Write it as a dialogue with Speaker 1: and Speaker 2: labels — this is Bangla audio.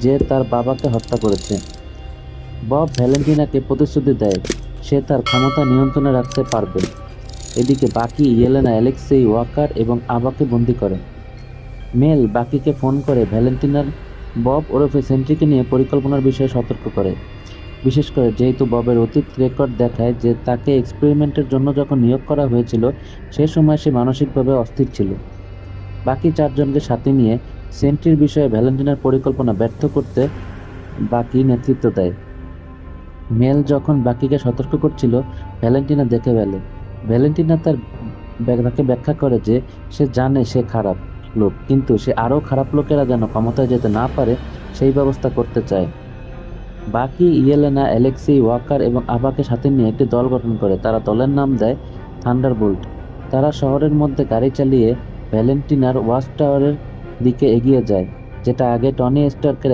Speaker 1: যে তার বাবাকে হত্যা করেছে। বব ভ্যালেন্টিনাকে প্রতিশ্রুতি দেয় সে তার ক্ষমতা নিয়ন্ত্রণে রাখতে পারবে। এদিকে বাকি ইয়েলেনা অ্যালেক্সেই ওয়াকার এবং আবাকে বন্দী করে। মেল বাকিকে ফোন করে ভ্যালেন্টিনার বব ওরফে সেন্ট্রিকে নিয়ে পরিকল্পনার বিষয়ে সতর্ক করে, বিশেষ করে যেহেতু ববের অতীত রেকর্ড দেখায় যে তাকে এক্সপেরিমেন্টের জন্য যখন নিয়োগ করা হয়েছিল সে সময় সে মানসিকভাবে অস্থির ছিল। বাকি চারজনকে সাথে নিয়ে সেন্ট্রির বিষয়ে ভ্যালেন্টিনার পরিকল্পনা ব্যর্থ করতে বাকি নেতৃত্ব দেয়। মেল যখন বাকিকে সতর্ক করছিল ভ্যালেন্টিনা দেখে ফেলে। ভ্যালেন্টিনা তাকে ব্যাখ্যা করে যে সে জানে সে খারাপ লোক, কিন্তু সে আরও খারাপ লোকেরা যেন ক্ষমতায় যেতে না পারে সেই ব্যবস্থা করতে চায়। বাকি ইয়েলেনা অ্যালেক্সি ওয়াকার এবং আবাকে সাথে নিয়ে একটি দল গঠন করে, তারা দলের নাম দেয় থান্ডারবোল্ট। তারা শহরের মধ্যে গাড়ি চালিয়ে ভ্যালেন্টিনার ওয়াচ টাওয়ারের দিকে এগিয়ে যায়, যেটা আগে টনি স্টার্কের